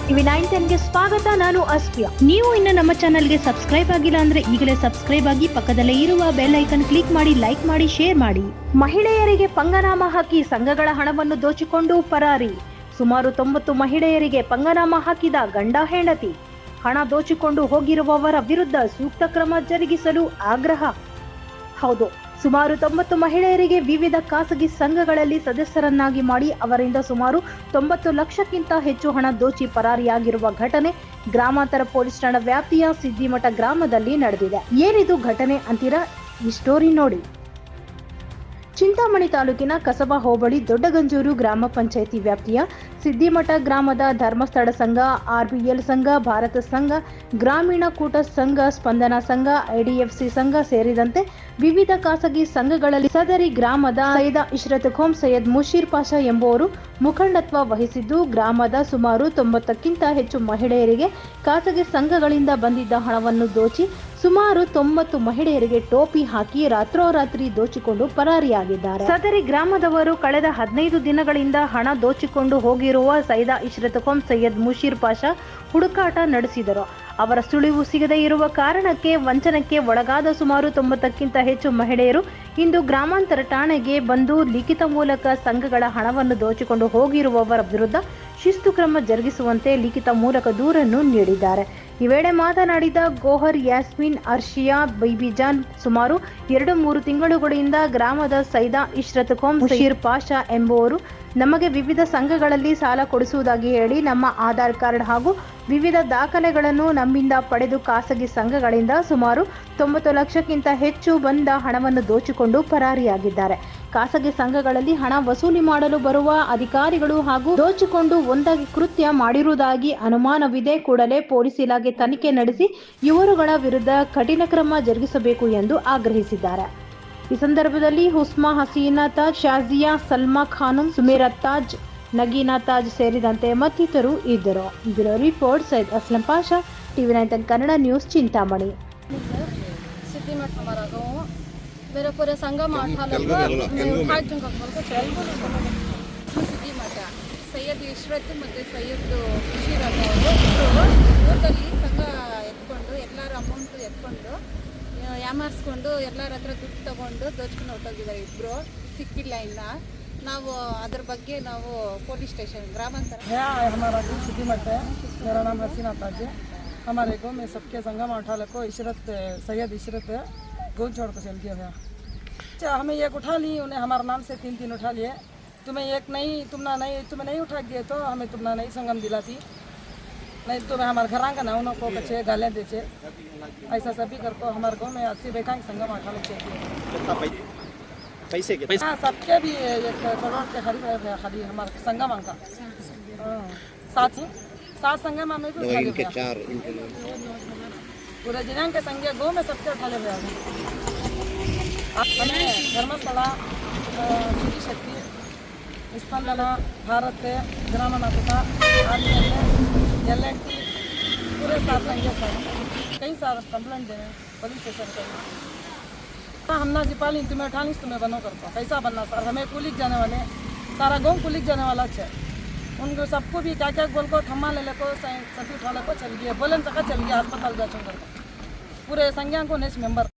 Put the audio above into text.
TV910ಗೆ ಸ್ವಾಗತ. ನಾನು ಅಸ್ಫಿಯಾ. ನೀವು ಇನ್ನು ನಮ್ಮ ಚಾನೆಲ್ಗೆ ಸಬ್ಸ್ಕ್ರೈಬ್ ಆಗಿಲ್ಲ ಅಂದ್ರೆ ಈಗಲೇ ಸಬ್ಸ್ಕ್ರೈಬ್ ಆಗಿ ಪಕ್ಕದಲ್ಲೇ ಇರುವ ಬೆಲ್ ಐಕನ್ ಕ್ಲಿಕ್ ಮಾಡಿ, ಲೈಕ್ ಮಾಡಿ, ಶೇರ್ ಮಾಡಿ. ಮಹಿಳೆಯರಿಗೆ ಪಂಗನಾಮ ಹಾಕಿ ಸಂಘಗಳ ಹಣವನ್ನು ದೋಚಿಕೊಂಡು ಪರಾರಿ. ಸುಮಾರು 90 ಮಹಿಳೆಯರಿಗೆ ಪಂಗನಾಮ ಹಾಕಿದ ಗಂಡ ಹೆಂಡತಿ. ಹಣ ದೋಚಿಕೊಂಡು ಹೋಗಿರುವವರ ವಿರುದ್ಧ ಸೂಕ್ತ ಕ್ರಮ ಜರುಗಿಸಲು ಆಗ್ರಹ. ಹೌದು, ಸುಮಾರು 90 ಮಹಿಳೆಯರಿಗೆ ವಿವಿಧ ಖಾಸಗಿ ಸಂಘಗಳಲ್ಲಿ ಸದಸ್ಯರನ್ನಾಗಿ ಮಾಡಿ ಅವರಿಂದ ಸುಮಾರು 90 ಲಕ್ಷಕ್ಕಿಂತ ಹೆಚ್ಚು ಹಣ ದೋಚಿ ಪರಾರಿಯಾಗಿರುವ ಘಟನೆ ಗ್ರಾಮಾಂತರ ಪೊಲೀಸ್ ಠಾಣಾ ವ್ಯಾಪ್ತಿಯ ಸಿದ್ದಿಮಠ ಗ್ರಾಮದಲ್ಲಿ ನಡೆದಿದೆ. ಏನಿದು ಘಟನೆ ಅಂತೀರಾ? ಈ ಸ್ಟೋರಿ ನೋಡಿ. ಚಿಂತಾಮಣಿ ತಾಲೂಕಿನ ಕಸಬಾ ಹೋಬಳಿ ದೊಡ್ಡಗಂಜೂರು ಗ್ರಾಮ ಪಂಚಾಯಿತಿ ವ್ಯಾಪ್ತಿಯ ಸಿದ್ದಿಮಠ ಗ್ರಾಮದ ಧರ್ಮಸ್ಥಳ ಸಂಘ, RBL ಸಂಘ, ಭಾರತ ಸಂಘ, ಗ್ರಾಮೀಣ ಕೂಟ ಸಂಘ, ಸ್ಪಂದನ ಸಂಘ, IDFC ಸಂಘ ಸೇರಿದಂತೆ ವಿವಿಧ ಖಾಸಗಿ ಸಂಘಗಳಲ್ಲಿ ಸದರಿ ಗ್ರಾಮದ ಸೈಯದ್ ಇಶ್ರತ್ ಖೋಮ್ ಸೈಯದ್ ಮುಷೀರ್ ಪಾಷಾ ಎಂಬುವರು ಮುಖಂಡತ್ವ ವಹಿಸಿದ್ದು, ಗ್ರಾಮದ ಸುಮಾರು 90ಕ್ಕಿಂತ ಹೆಚ್ಚು ಮಹಿಳೆಯರಿಗೆ ಖಾಸಗಿ ಸಂಘಗಳಿಂದ ಬಂದಿದ್ದ ಹಣವನ್ನು ದೋಚಿ ಸುಮಾರು 90 ಮಹಿಳೆಯರಿಗೆ ಟೋಪಿ ಹಾಕಿ ರಾತ್ರೋರಾತ್ರಿ ದೋಚಿಕೊಂಡು ಪರಾರಿಯಾಗಿದ್ದಾರೆ. ಸದರಿ ಗ್ರಾಮದವರು ಕಳೆದ 15 ದಿನಗಳಿಂದ ಹಣ ದೋಚಿಕೊಂಡು ಹೋಗಿರುವ ಸೈಯದ್ ಇಶ್ರತ್ ಖೋಮ್ ಸೈಯದ್ ಮುಷೀರ್ ಪಾಷಾ ಹುಡುಕಾಟ ನಡೆಸಿದರು. ಅವರ ಸುಳಿವು ಸಿಗದೇ ಇರುವ ಕಾರಣಕ್ಕೆ ವಂಚನೆಗೆ ಒಳಗಾದ ಸುಮಾರು 90ಕ್ಕಿಂತ ಹೆಚ್ಚು ಮಹಿಳೆಯರು ಇಂದು ಗ್ರಾಮಾಂತರ ಠಾಣೆಗೆ ಬಂದು ಲಿಖಿತ ಮೂಲಕ ಸಂಘಗಳ ಹಣವನ್ನು ದೋಚಿಕೊಂಡು ಹೋಗಿರುವವರ ವಿರುದ್ಧ ಶಿಸ್ತು ಕ್ರಮ ಜರುಗಿಸುವಂತೆ ಲಿಖಿತ ಮೂಲಕ ದೂರನ್ನು ನೀಡಿದ್ದಾರೆ. ಈ ವೇಳೆ ಮಾತನಾಡಿದ ಗೋಹರ್ ಯಾಸ್ಮಿನ್ ಅರ್ಷಿಯಾ ಬೈಬಿಜಾನ್, ಸುಮಾರು 2-3 ತಿಂಗಳುಗಳಿಂದ ಗ್ರಾಮದ ಸೈಯದ್ ಇಶ್ರತ್ ಖೋಮ್ ಮುಷೀರ್ ಪಾಷಾ ಎಂಬುವರು ನಮಗೆ ವಿವಿಧ ಸಂಘಗಳಲ್ಲಿ ಸಾಲ ಕೊಡಿಸುವುದಾಗಿ ಹೇಳಿ ನಮ್ಮ ಆಧಾರ್ ಕಾರ್ಡ್ ಹಾಗೂ ವಿವಿಧ ದಾಖಲೆಗಳನ್ನು ನಮ್ಮಿಂದ ಪಡೆದು ಖಾಸಗಿ ಸಂಘಗಳಿಂದ ಸುಮಾರು 90 ಲಕ್ಷಕ್ಕಿಂತ ಹೆಚ್ಚು ಬಂದ ಹಣವನ್ನು ದೋಚಿಕೊಂಡು ಪರಾರಿಯಾಗಿದ್ದಾರೆ. ಖಾಸಗಿ ಸಂಘಗಳಲ್ಲಿ ಹಣ ವಸೂಲಿ ಮಾಡಲು ಬರುವ ಅಧಿಕಾರಿಗಳು ಹಾಗೂ ದೋಚಿಕೊಂಡು ಒಂದಾಗಿ ಕೃತ್ಯ ಮಾಡಿರುವುದಾಗಿ ಅನುಮಾನವಿದೆ. ಕೂಡಲೇ ಪೊಲೀಸ್ ಇಲಾಖೆ ತನಿಖೆ ನಡೆಸಿ ಇವರುಗಳ ವಿರುದ್ಧ ಕಠಿಣ ಕ್ರಮ ಜರುಗಿಸಬೇಕು ಎಂದು ಆಗ್ರಹಿಸಿದ್ದಾರೆ. ಈ ಸಂದರ್ಭದಲ್ಲಿ ಹುಸ್ಮಾ ಹಸೀನಾ ತಾಜ್, ಶಾಜಿಯಾ, ಸಲ್ಮಾ ಖಾನುಂ, ಸುಮೇರಾ ತಾಜ್, ನಗೀನಾ ತಾಜ್ ಸೇರಿದಂತೆ ಮತ್ತಿತರರು ಇದ್ದರು. Bureau report Syed Aslam Pasha, TV910 Kannada news, Chintamani. Siddhimath हमारा गाँव, मेरा पूरा संगम ಸಿದ್ದಿಮಠ ಸೈಯದ್ ಇಶ್ರತ್ ಮತ್ತು ಸೈಯದ್ ಮುಷೀರ್ ಅವರು ಊರಲ್ಲಿ ಸಂಘ ಎತ್ಕೊಂಡು ಎಲ್ಲರ ಅಮೌಂಟು ಎತ್ಕೊಂಡು ಯಾಮಾರಿಸ್ಕೊಂಡು ಎಲ್ಲರ ಹತ್ರ ದುಡ್ಡು ತಗೊಂಡು ದೋಚ್ಕೊಂಡು ಹೊರಟೋಗಿದ್ದಾರೆ. ಇಬ್ಬರು ಸಿಕ್ಕಿಲ್ಲ. ಇನ್ನು ನಾವು ಅದ್ರ ಬಗ್ಗೆ ನಾವು पुलिस स्टेशन ग्रामांतर हमारा गाँव सिद्धिमठ है। मेरा नाम हसीना ताज है। हमारे गाँव में सबके संगम उठा को इशरत सैयद इशरत गाँव छोड़ कर चल गया भैया। अच्छा, हमें एक उठा ली, उन्हें हमारे नाम से 3 उठा लिए। तुम्हें एक नहीं, तुम्हें नहीं उठा दिए तो हमें तुमने नहीं संगम दिलाती, नहीं तुम्हें हमारे घर का नाव को कच्चे गालें देचे। ऐसा सभी कर को हमारे गाँव में 80 बेका संगम उठा ले चाहिए। पैसे के हाँ, सबके भी 1 करोड़ के करीब है खाली हमारे संगम का। 7 संगम में भी उठा ले 4 पूरे जिला के संघ गाँव में सबके उठा ले हमें धर्मस्थला, श्री शक्ति, स्पंदना, भारत ग्रामीण ಕೂಟ, LNT पूरे 7 संघ सर कई सारे कंप्लेंट देने पुलिस स्टेशन पर। हम ना जिपाली तुम्हें उठानी तुम्हें बनो करता कैसा बनना सर? हमें पुलिस जाने वाले, सारा गाँव पुलिस जाने वाला है। उनको सबको भी क्या बोल को थम्मा ले को सभी उठा ले को चल गया, बोलन सका चल गया अस्पताल जा पूरे संज्ञा को नेक्स्ट मेंबर